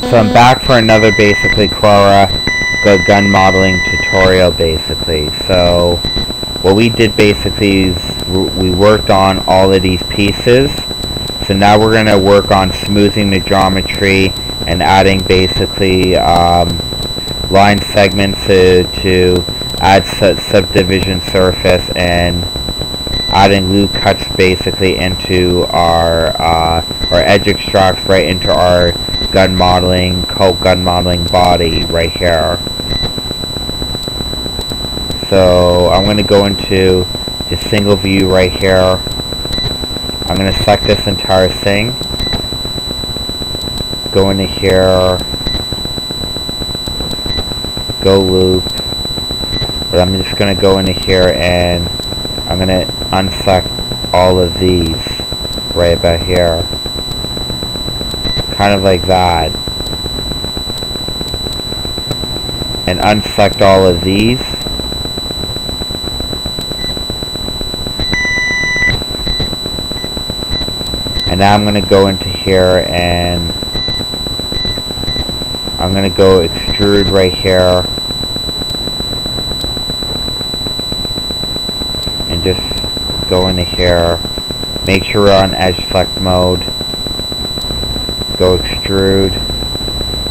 So I'm back for another basically Carrara Pro Gun modeling tutorial basically. So what we did basically is we worked on all of these pieces. So now we're going to work on smoothing the geometry and adding basically line segments to add subdivision surface and adding loop cuts basically into our edge extracts right into our gun modeling body right here. So I'm going to go into the single view right here. I'm going to select this entire thing, go into here, go loop, but I'm just going to go into here and I'm going to unselect all of these right about here, kind of like that, and unselect all of these. And now I'm going to go into here and I'm going to go extrude right here and just go into here, make sure we're on edge select mode, go extrude,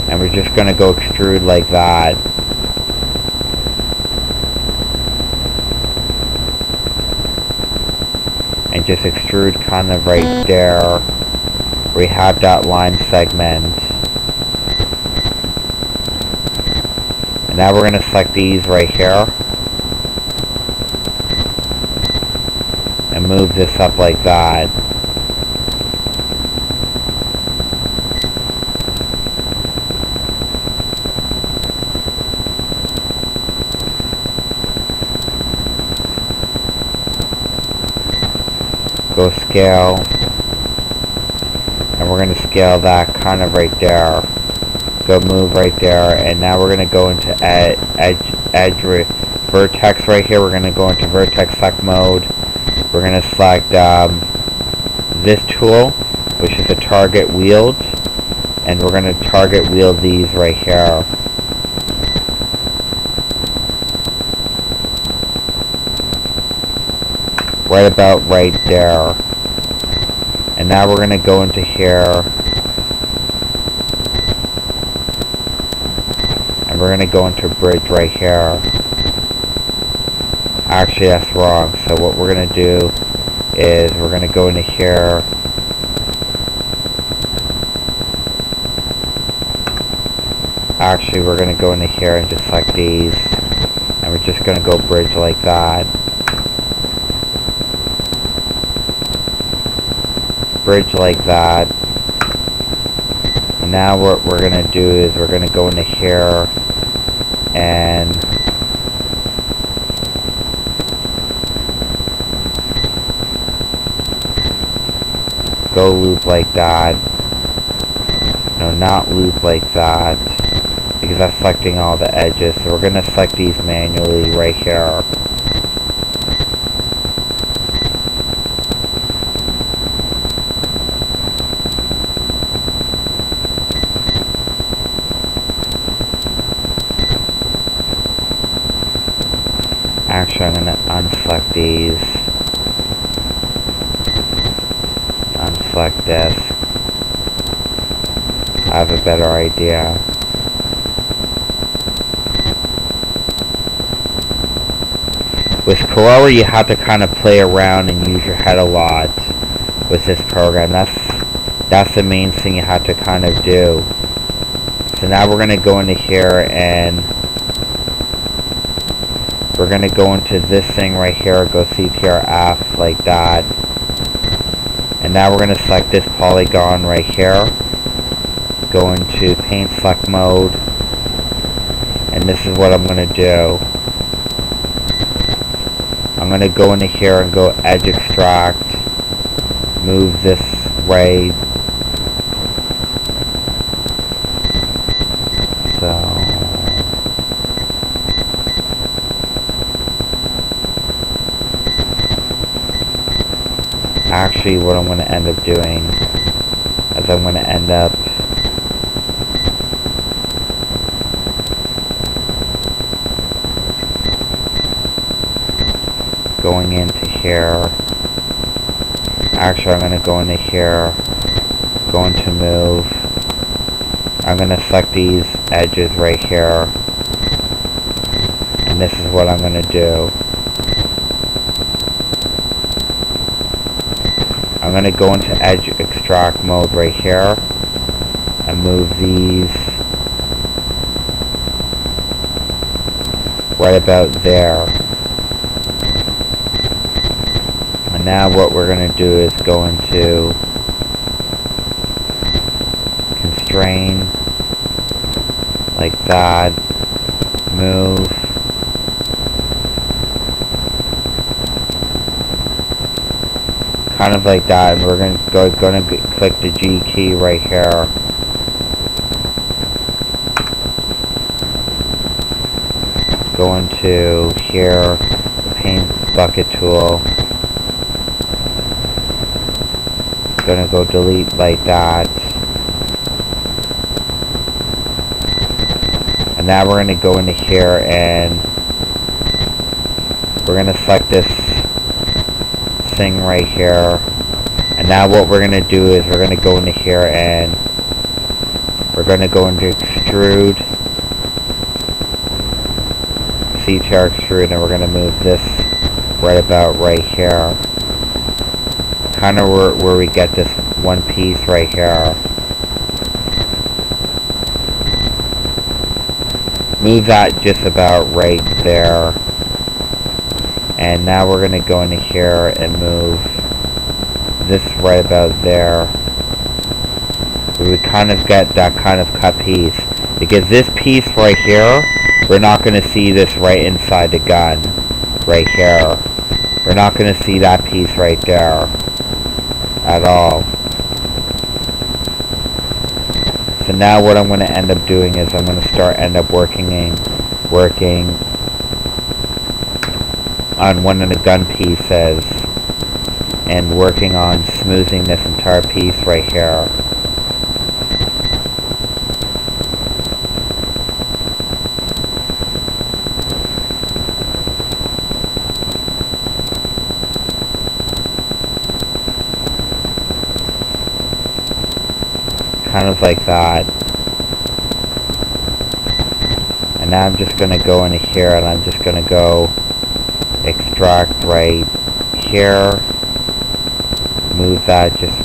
and we're just going to go extrude like that. And just extrude kind of right there where we have that line segment. And now we're going to select these right here and move this up like that. Go scale, and we're going to scale that kind of right there. Go move right there, and now we're going to go into Vertex right here. We're going to go into Vertex select mode. We're going to select this tool, which is a target wield, and we're going to target wield these right here. Right about right there. And now we're going to go into here and we're going to go into bridge right here. Actually, that's wrong. So what we're going to do is we're going to go into here actually we're going to go into here and just select these, and we're just going to go bridge like that. Bridge like that. And now what we're going to do is we're going to go into here and go loop like that. No, not loop like that, because that's selecting all the edges. So we're going to select these manually right here. Actually, I'm going to unselect these. Unselect this. I have a better idea. With Carrara, you have to kind of play around and use your head a lot with this program. That's the main thing you have to kind of do. So now we're going to go into here and we're going to go into this thing right here, go CTRF like that. And now we're going to select this polygon right here. Go into paint select mode. And this is what I'm going to do. I'm going to go into here and go edge extract. Move this way. So actually what I'm going to end up doing is I'm going to end up here. Actually, I'm going to go into here, go into move. I'm going to select these edges right here. And this is what I'm going to do. I'm going to go into edge extract mode right here and move these right about there. And now what we're going to do is go into constrain like that, move, kind of like that, and we're going to click the G key right here. Go into here, the paint bucket tool. Gonna go delete like that. And now we're gonna go into here and we're gonna select this thing right here. And now what we're gonna do is we're gonna go into here and we're gonna go into extrude, C-tear extrude, and we're gonna move this right about right here. Kind of where we get this one piece right here. Move that just about right there. And now we're going to go into here and move this right about there. We kind of get that kind of cut piece. Because this piece right here, we're not going to see this right inside the gun. Right here. We're not going to see that piece right there at all. So now what I'm going to end up doing is I'm going to end up working on one of the gun pieces and working on smoothing this entire piece right here. Kind of like that. And now I'm just going to go into here and I'm just going to go extract right here. Move that just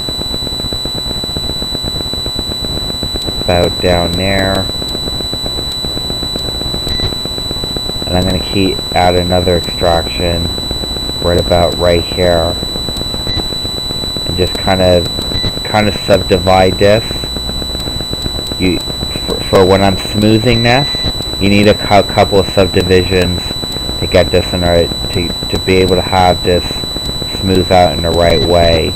about down there. And I'm going to add another extraction right about right here. And just kind of subdivide this. For when I'm smoothing this, you need a couple of subdivisions to get this in to be able to have this smooth out in the right way.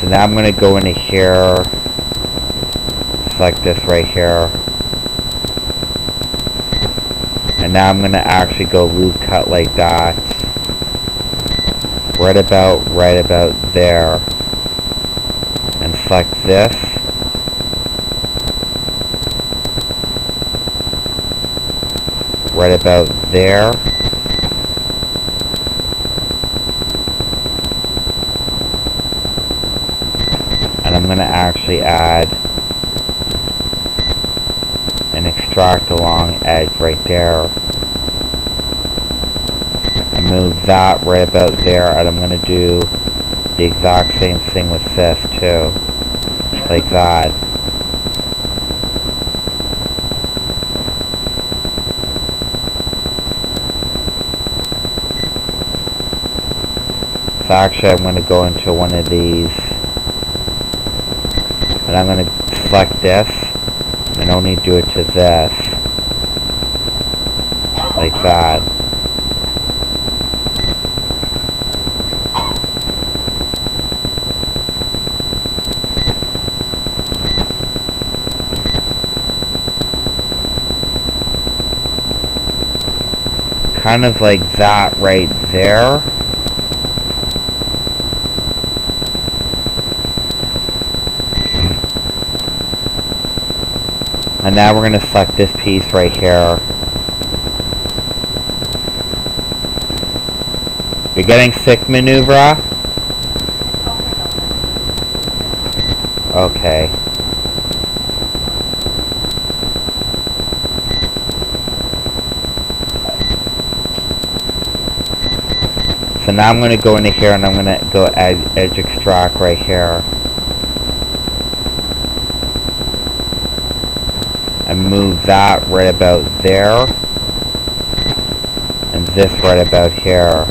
So now I'm going to go into here, select this right here, and now I'm going to actually go loop cut like that, right about there, and select this. Right about there. And I'm going to actually add an extract along edge right there. And move that right about there, and I'm going to do the exact same thing with this too. Like that. So actually I'm going to go into one of these and I'm going to select this and only do it to this. Like that. Kind of like that right there. And now we're going to select this piece right here. You're getting sick, Maneuver? Okay. So now I'm going to go into here and I'm going to go edge extract right here. And move that right about there. And this right about here.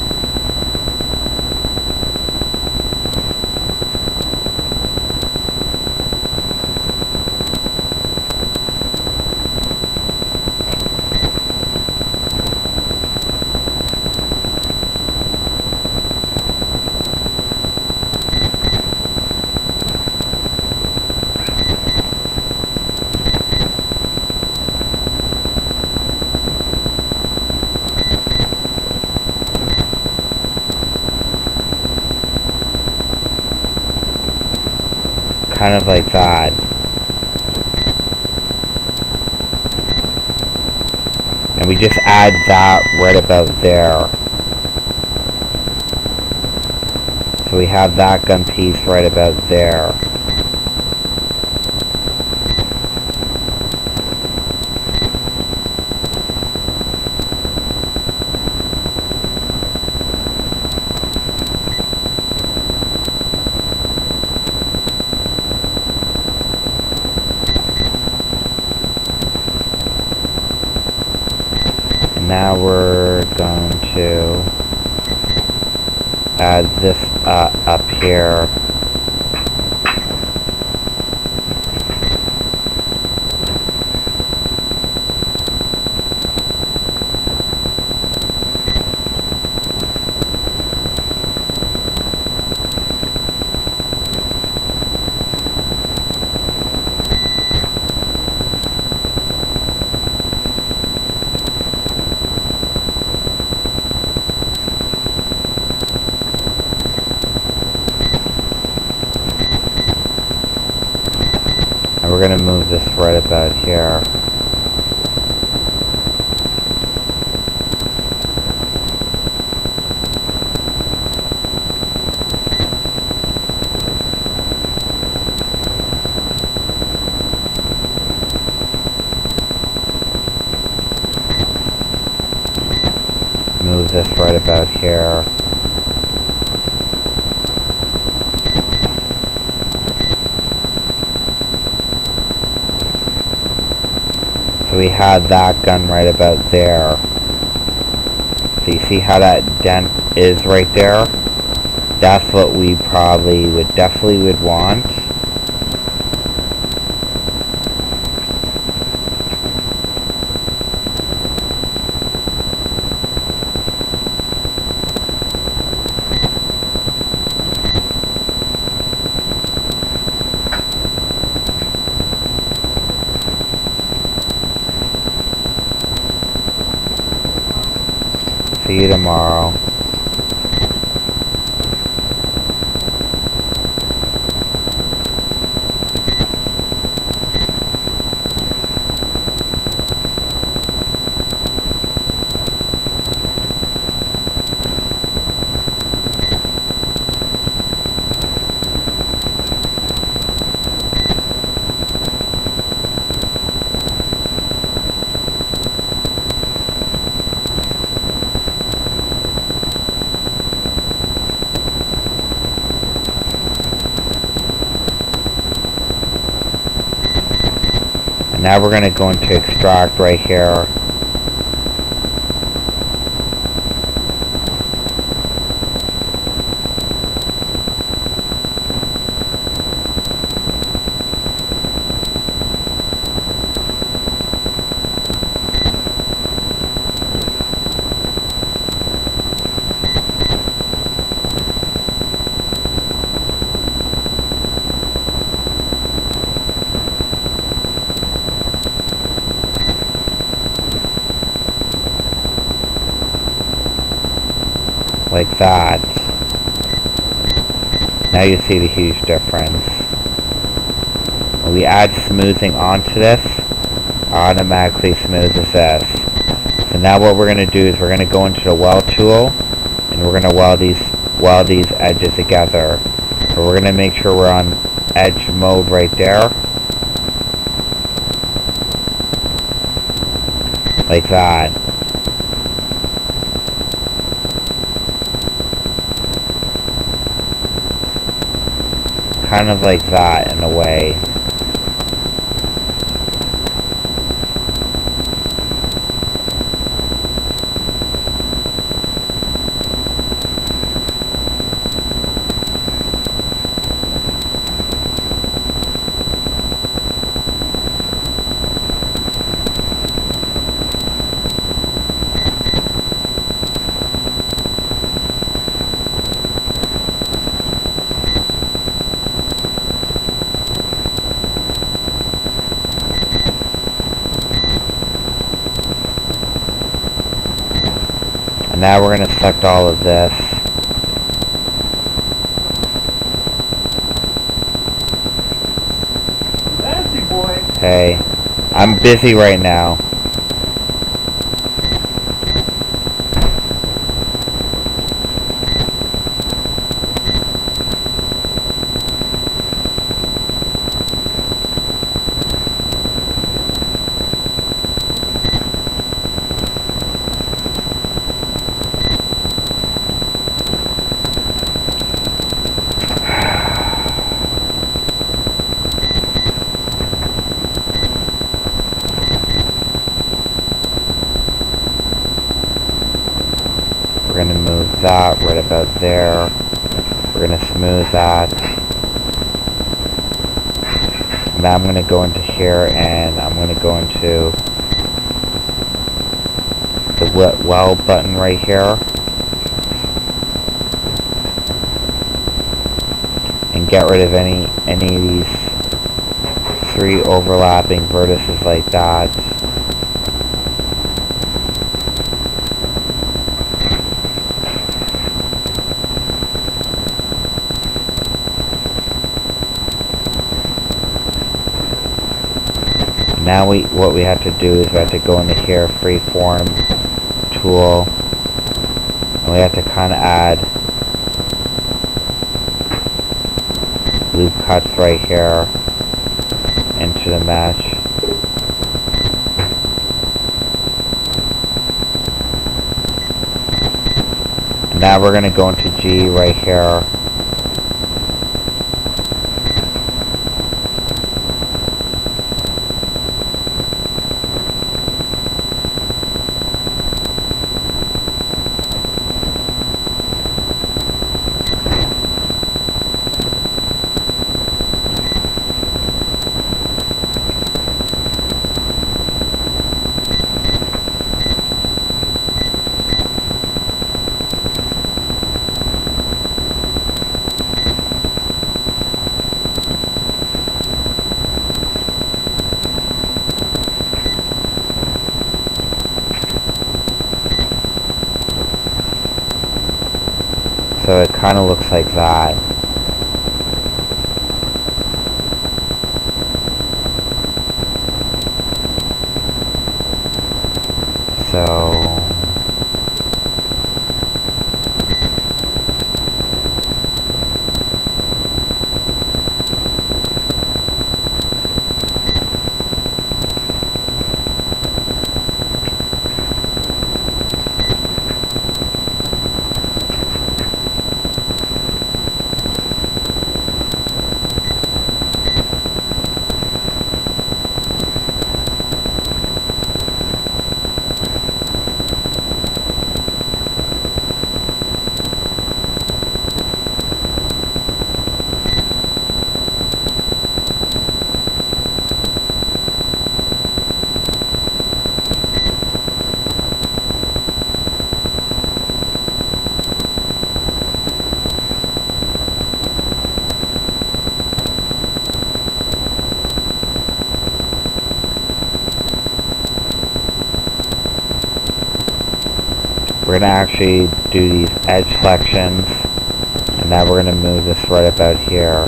Kind of like that. And we just add that right about there. So we have that gun piece right about there. Now we're going to add this up here. We're going to move this right about here. Move this right about here. So we had that gun right about there. So you see how that dent is right there? That's what we probably definitely would want. See you tomorrow. Now we're going to go into extract right here. Like that. Now you see the huge difference. When we add smoothing onto this, automatically smoothes this. So now what we're going to do is we're going to go into the weld tool, and and we're going to weld these edges together. So we're going to make sure we're on edge mode right there, like that. Kind of like that in a way. Now we're going to select all of this. Fancy boy. Hey, I'm busy right now. We're going to move that right about there. We're going to smooth that. Now I'm going to go into here and I'm going to go into the weld button right here. And get rid of any of these 3 overlapping vertices like that. Now what we have to do is we have to go into here, freeform tool, and we have to kind of add loop cuts right here into the mesh. And now we're going to go into G right here. So it kind of looks like that. So we're going to actually do these edge selections, and now we're going to move this right about here,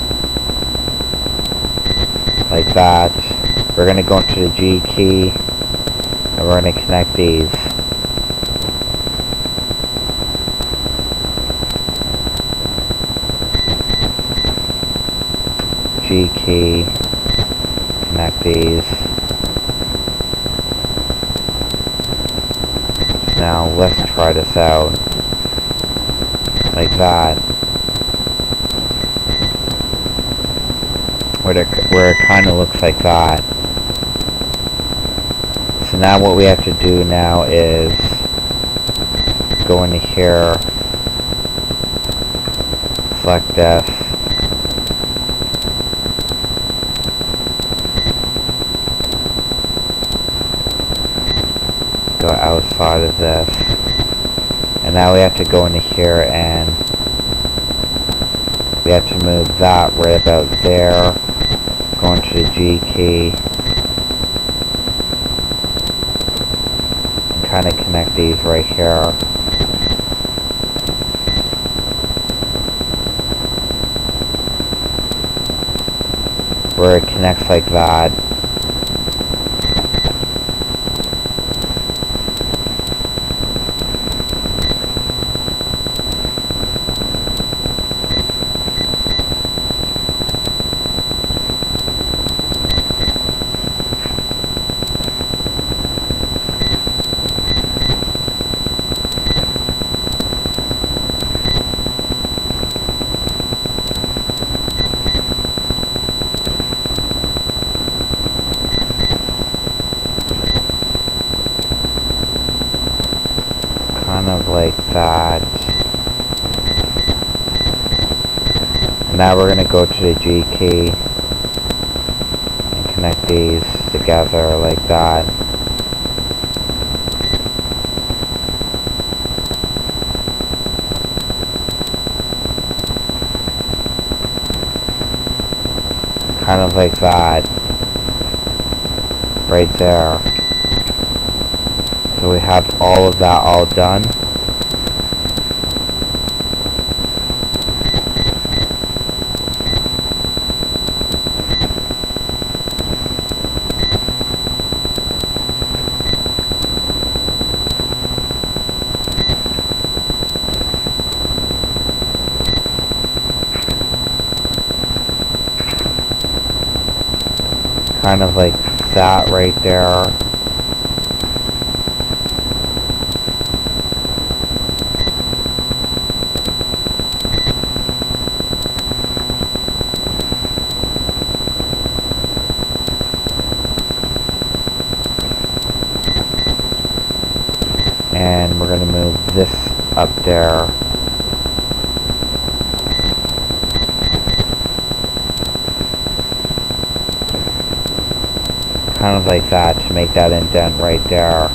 like that. We're going to go into the G key, and we're going to connect these. key, connect these. Now let's try this out, like that, where it kind of looks like that. So now what we have to do now is go into here, select this, go outside of this, and now we have to go into here and we have to move that right about there, go into the G key, and kind of connect these right here. Where it connects like that. Kind of like that. And now we're going to go to the G key and connect these together like that. Kind of like that. Right there. So we have all of that all done. Kind of like that right there. And we're going to move this up there. Kind of like that to make that indent right there.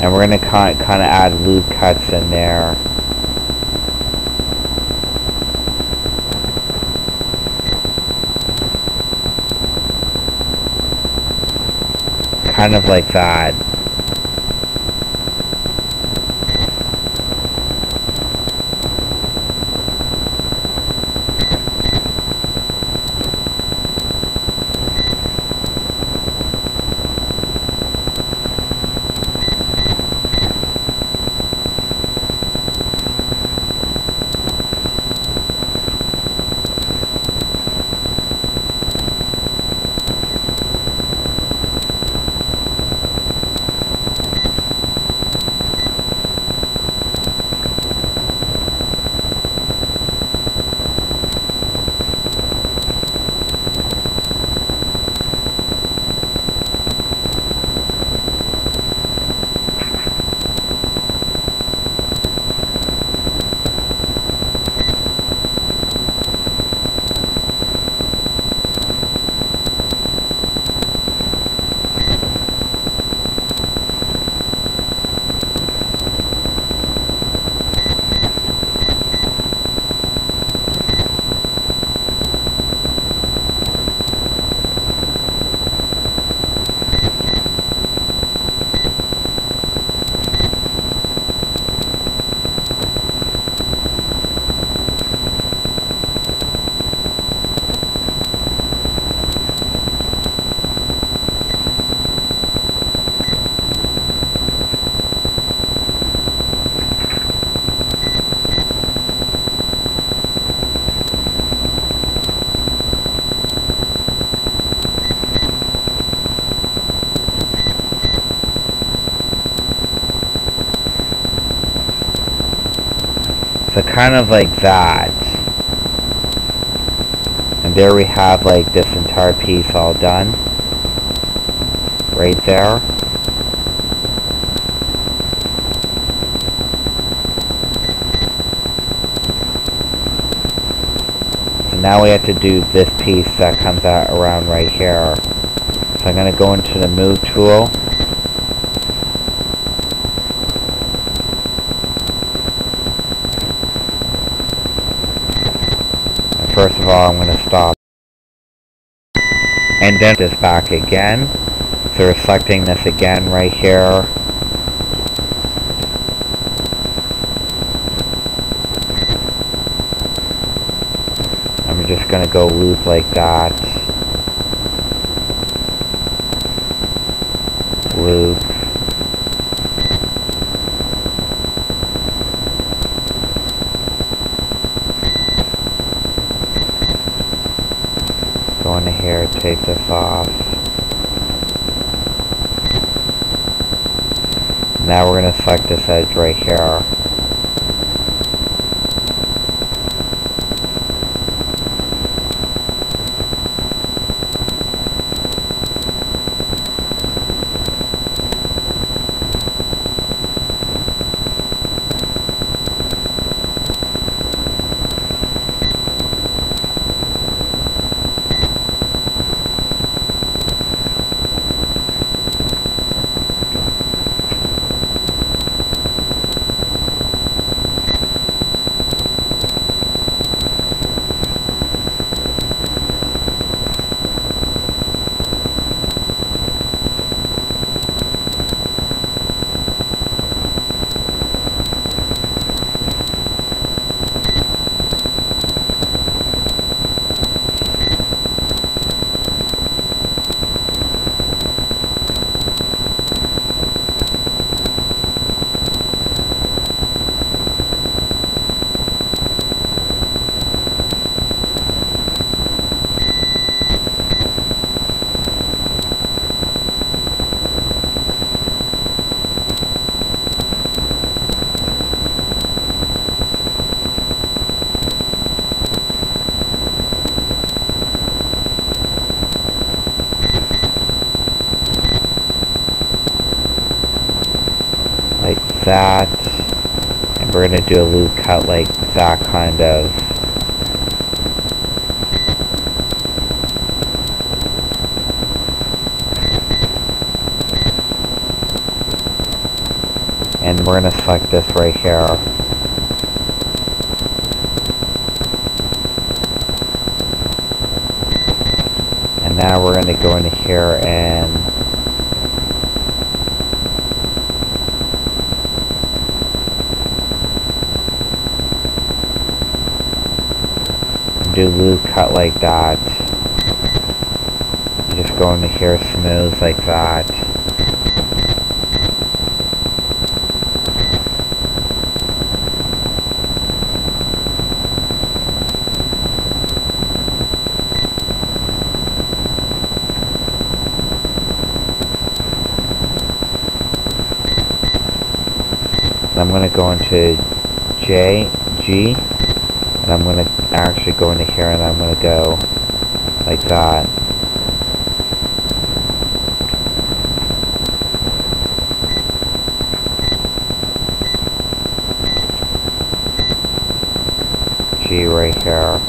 And we're going to kind of add loop cuts in there. kind of like that. So kind of like that. And there we have like this entire piece all done. Right there. So now we have to do this piece that comes out around right here. So I'm going to go into the move tool. First of all, I'm going to stop. And then this back again. So we're selecting this again right here. I'm just going to go loop like that. Loop. Go into here, take this off. Now we're going to select this edge right here. That, and we're going to do a loop cut like that kind of. And we're going to select this right here. And now we're going to go into here and do loop cut like that. You're just going to hear smooth like that. I'm going to go into J, G, and I'm going to actually go into here and I'm going to go like that. G right here.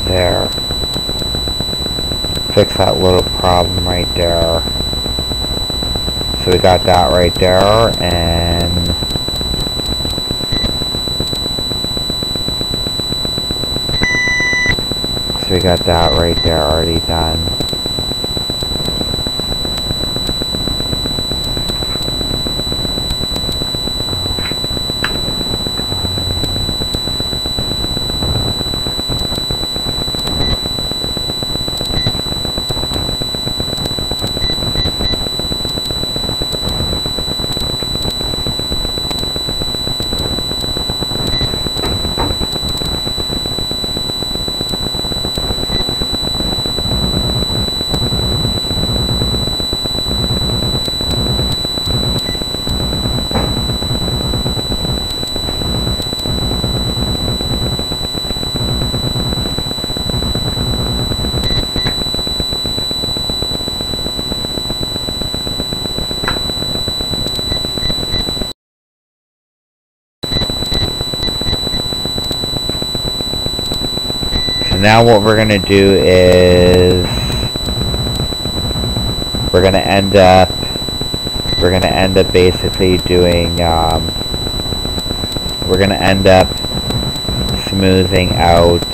There. Fix that little problem right there. So we got that right there, and so we got that right there already done. Now what we're gonna do is we're gonna end up basically doing we're gonna end up smoothing out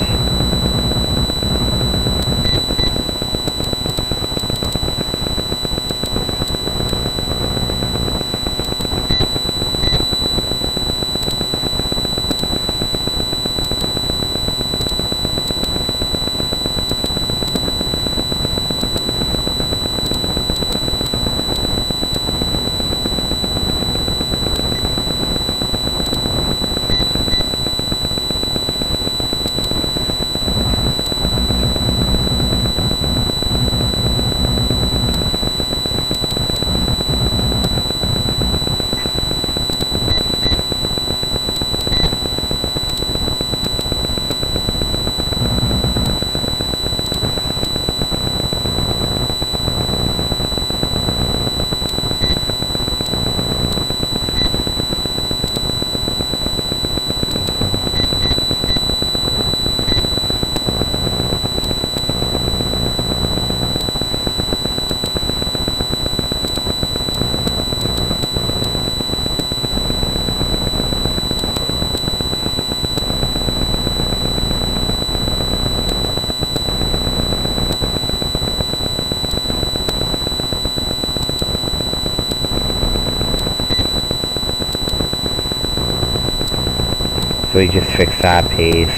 So we just fixed that piece.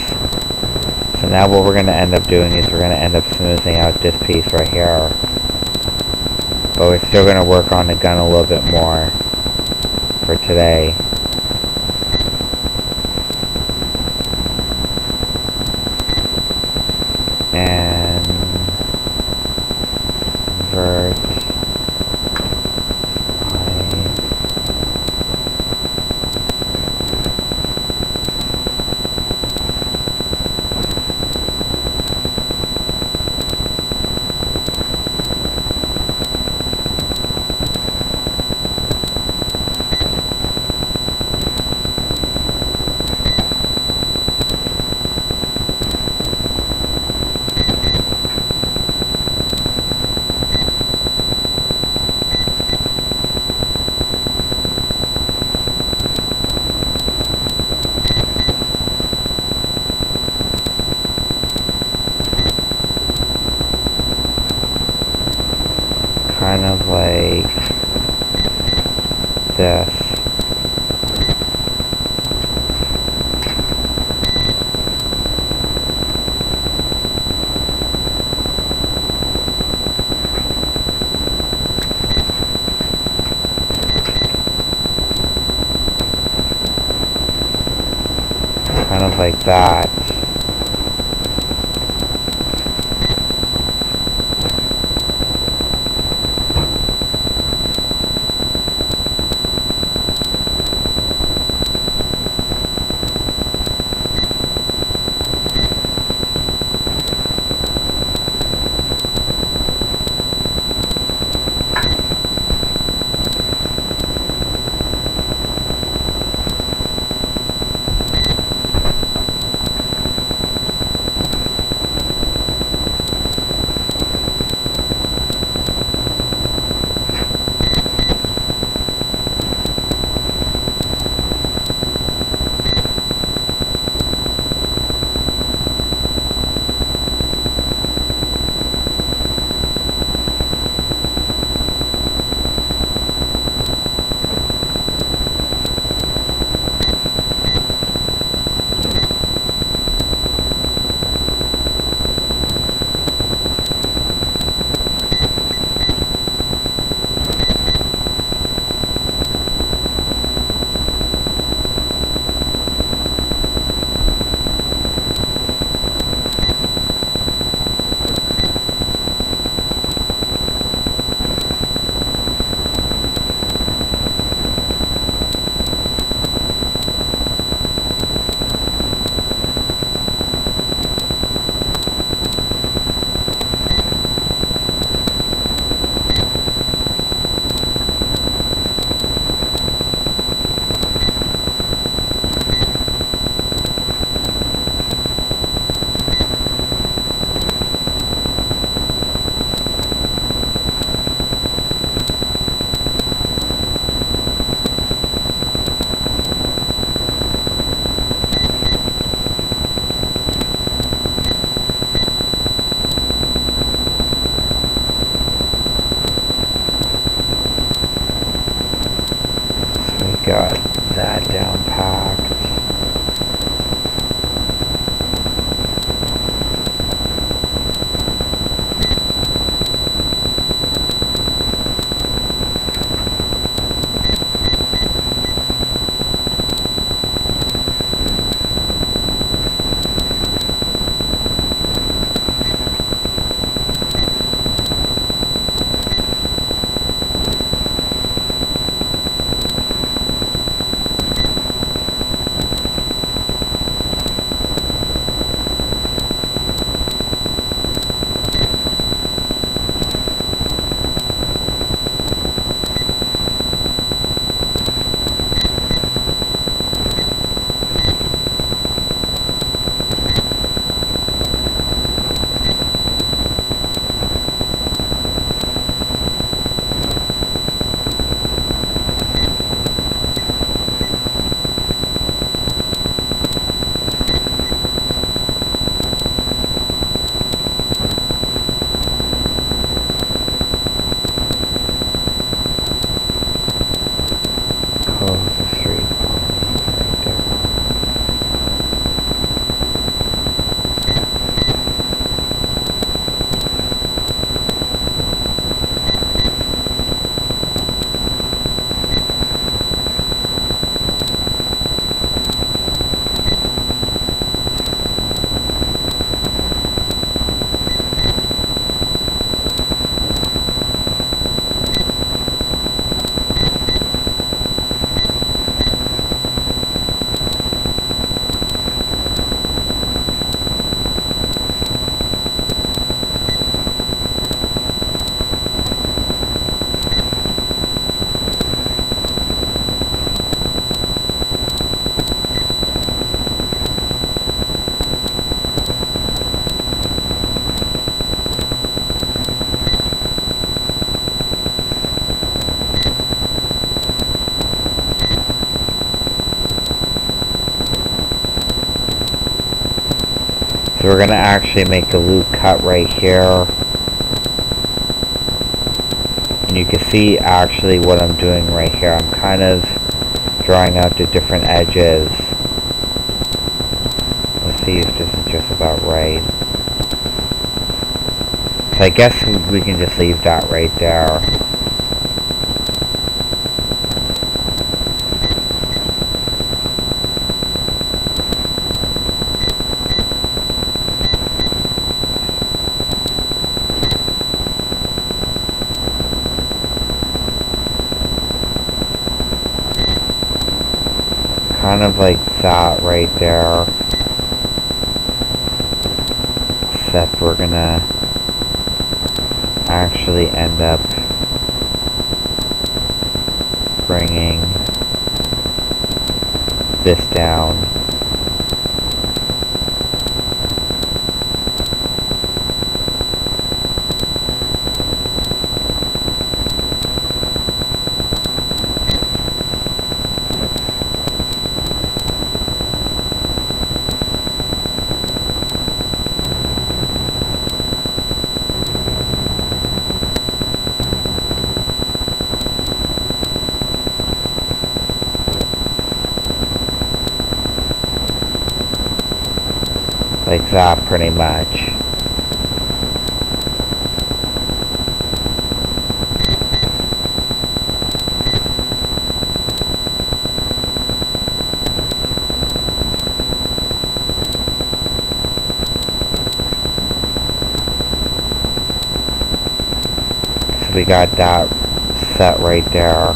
So now what we're going to end up doing is we're going to end up smoothing out this piece right here. But we're still going to work on the gun a little bit more for today. And vert kind of like this. Kind of like that. Got that down packed. So we're going to actually make a loop cut right here. And you can see actually what I'm doing right here. I'm kind of drawing out the different edges. Let's see if this is just about right. So I guess we can just leave that right there. Kind of like that right there. Except we're gonna actually end up bringing this down. Like that, pretty much. So we got that set right there.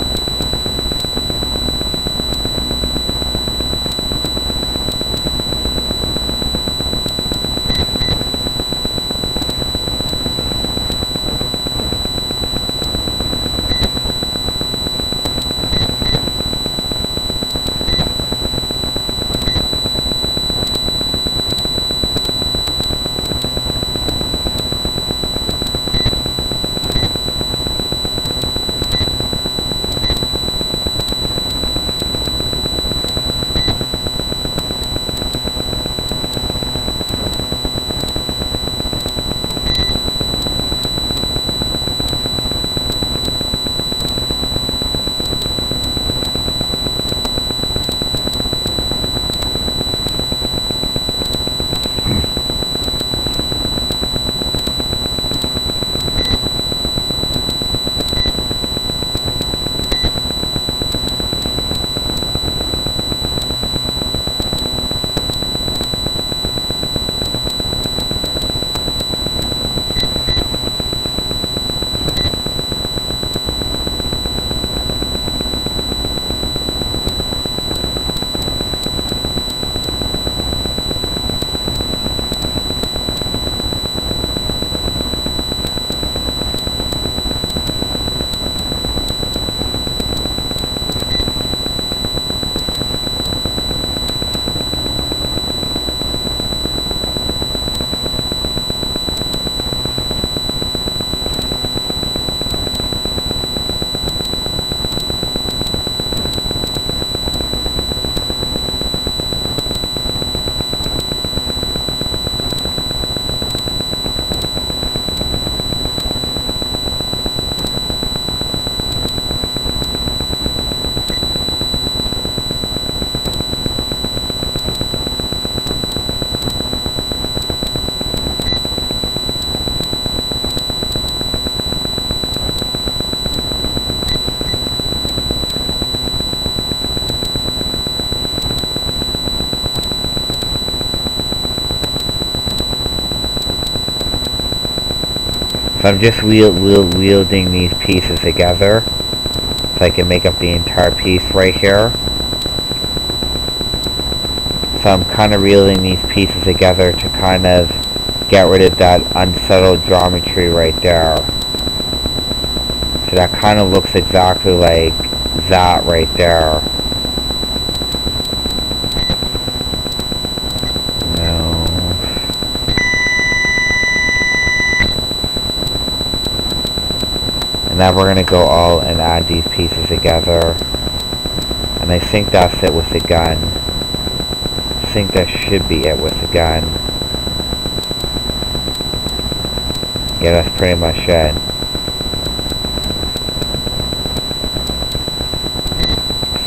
So I'm just wielding these pieces together so I can make up the entire piece right here. So I'm kind of wielding these pieces together to kind of get rid of that unsettled geometry right there. So that kind of looks exactly like that right there. Now we're going to go all and add these pieces together. And I think that's it with the gun. I think that should be it with the gun. Yeah, that's pretty much it.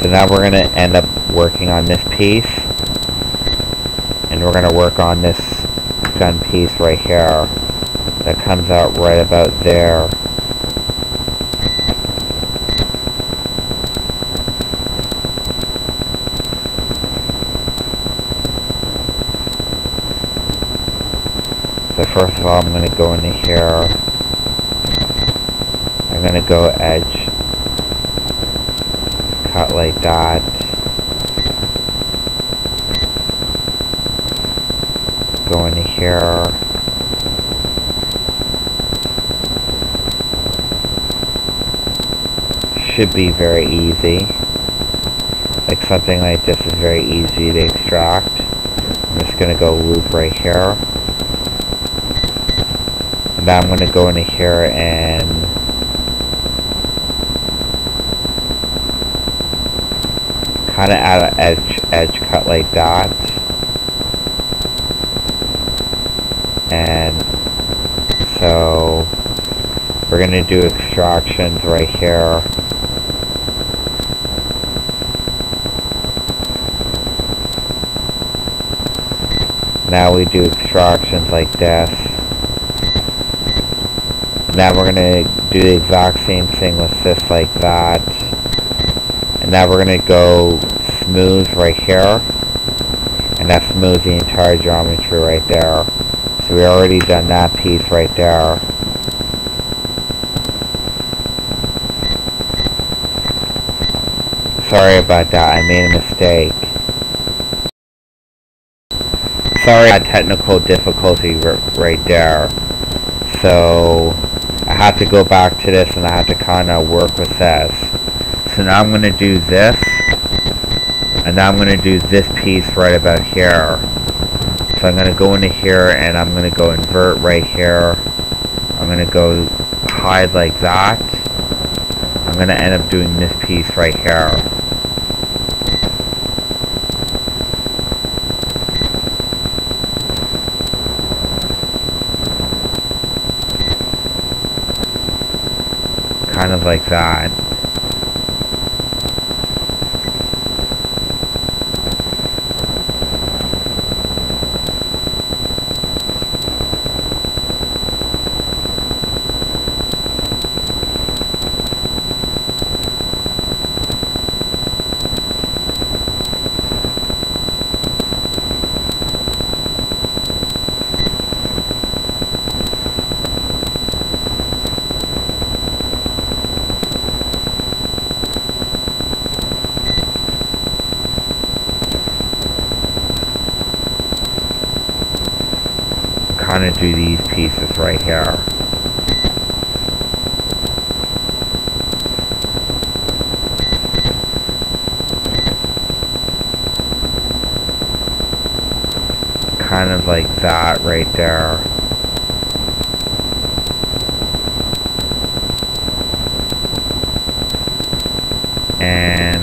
So now we're going to end up working on this piece. And we're going to work on this gun piece right here. That comes out right about there. So first of all, I'm going to go into here. I'm going to go edge, cut like that. Go into here. Should be very easy. Like something like this is very easy to extract. I'm just going to go loop right here. Now I'm going to go into here and kind of add an edge cut like that. And so we're going to do extractions right here. Now we do extractions like this. Now we're going to do the exact same thing with this like that. And now we're going to go smooth right here. And that smooths the entire geometry right there. So we already done that piece right there. Sorry about that, I made a mistake. Sorry about technical difficulty right there. So I have to go back to this and I have to kind of work with this. So now I'm going to do this. And now I'm going to do this piece right about here. So I'm going to go into here and I'm going to go invert right here. I'm going to go hide like that. I'm going to end up doing this piece right here. Kind of like that. Kind of do these pieces right here. Kind of like that right there. And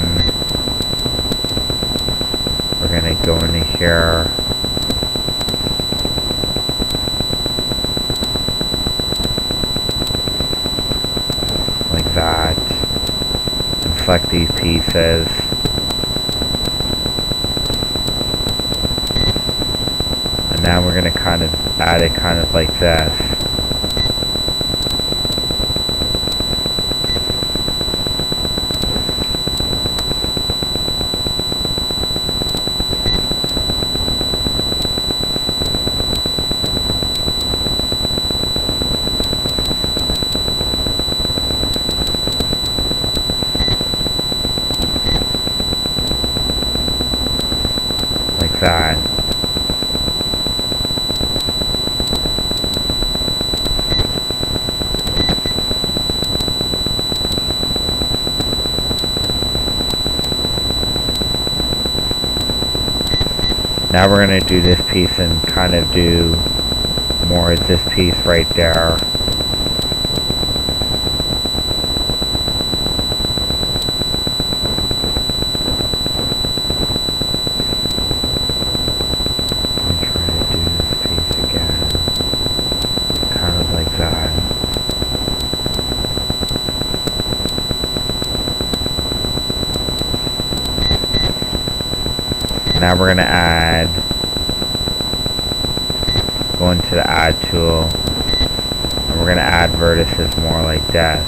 we're gonna go into here. That and select these pieces and now we're going to kind of add it kind of like this. That. Now we're going to do this piece and kind of do more of this piece right there. Like that. Now we're going to add, go into the add tool, and we're going to add vertices more like this.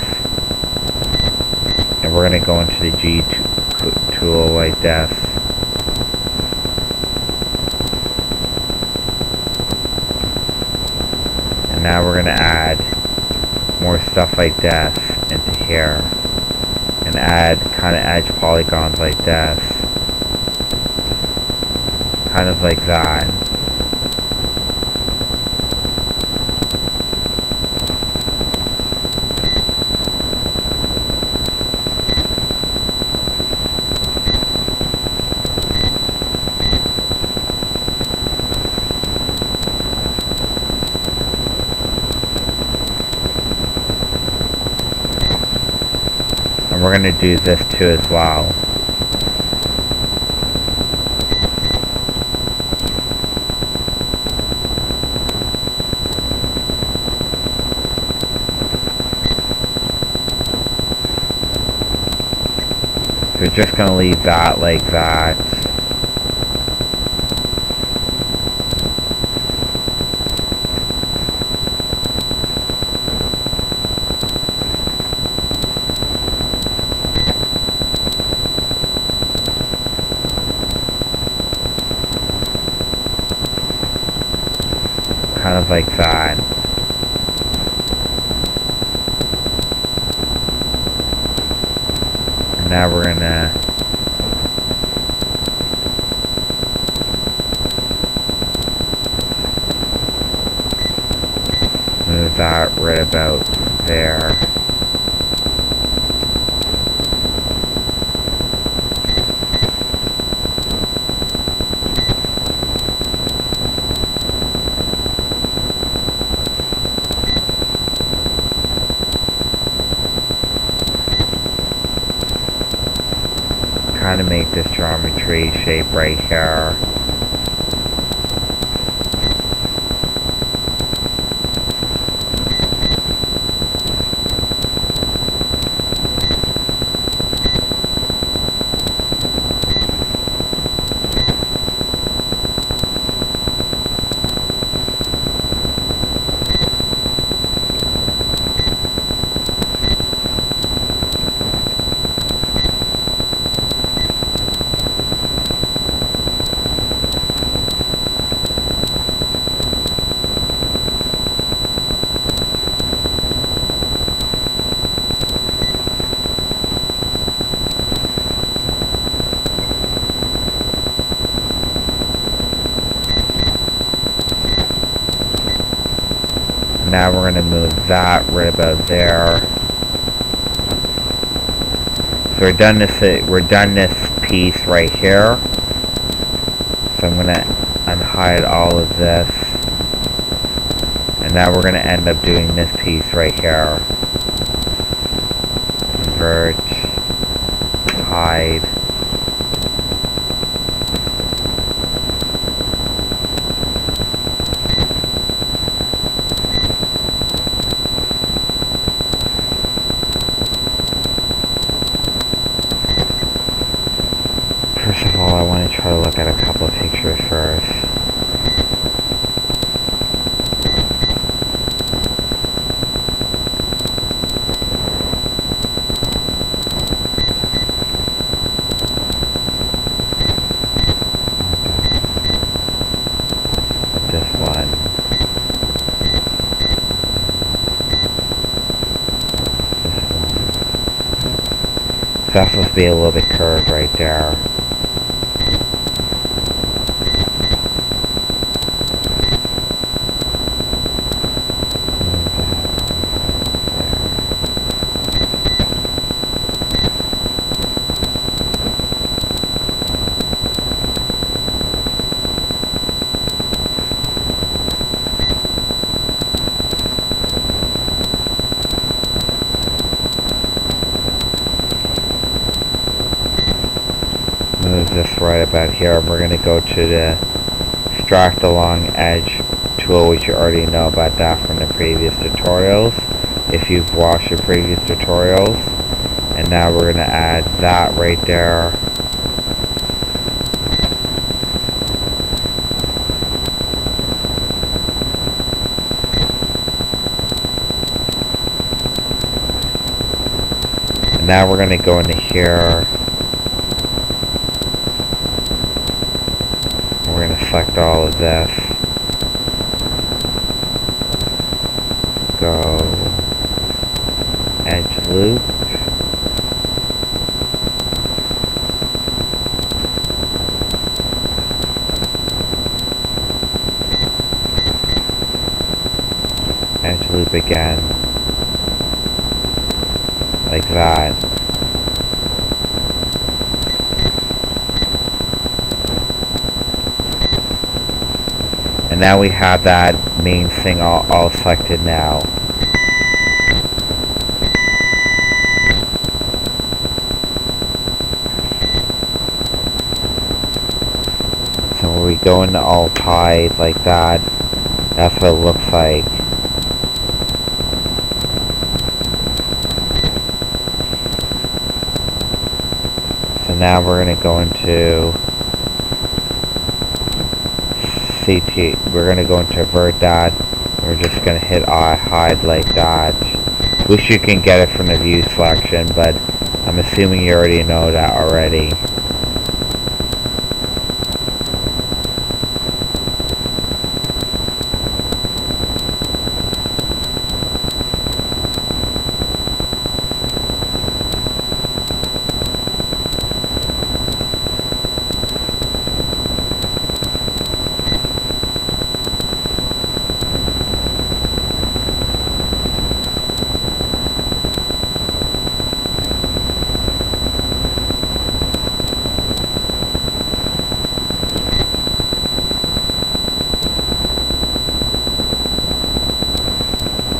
And we're going to go into the G tool like this. And now we're going to add more stuff like this into here. And add kind of edge polygons like this. Kind of like that. And we're going to do this too as well. We're just going to leave that like that. Kind of like that. And now we're gonna move that right about there. Kind of make this geometry shape right here. Now we're going to move that right about there. So we're done this piece right here. So I'm going to unhide all of this. And now we're going to end up doing this piece right here. Convert, hide. First of all, I want to try to look at a couple of pictures first. This one. So that's supposed to be a little bit curved right there. Move this right about here. We're going to go to the Extract Along Edge tool, which you already know about that from the previous tutorials, if you've watched the previous tutorials. And now we're going to add that right there. now we're going to go into here. We're going to select all of this. Go edge loop. Edge loop again. Like that. And now we have that main thing all selected now. So when we go into alt hide like that, that's what it looks like. So now we're going to go into CT. We're going to go into Vertex. We're just going to hit hide like that. Wish you can get it from the view selection, but I'm assuming you already know that already.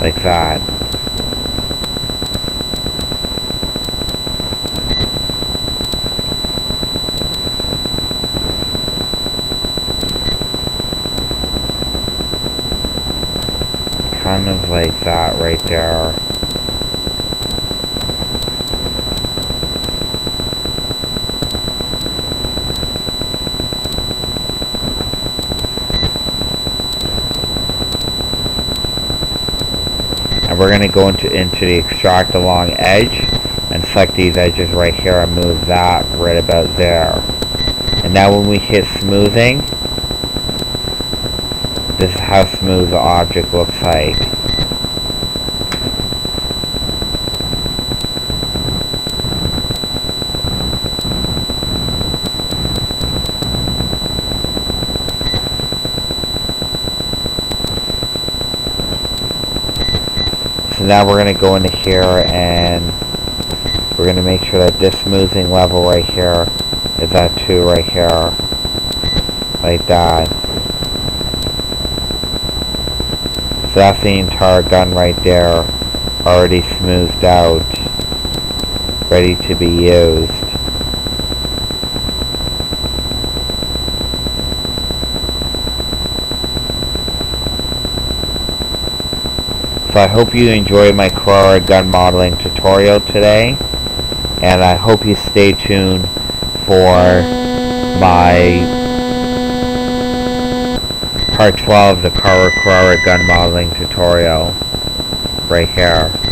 Like that. Kind of like that right there. And we're going to go into the extract along edge and select these edges right here and move that right about there. And now when we hit smoothing, this is how smooth the object looks like. So now we're going to go into here and we're going to make sure that this smoothing level right here is at 2 right here. Like that. So that's the entire gun right there, already smoothed out, ready to be used. So I hope you enjoyed my Carrara gun modeling tutorial today, and I hope you stay tuned for my part 12 of the Carrara gun modeling tutorial right here.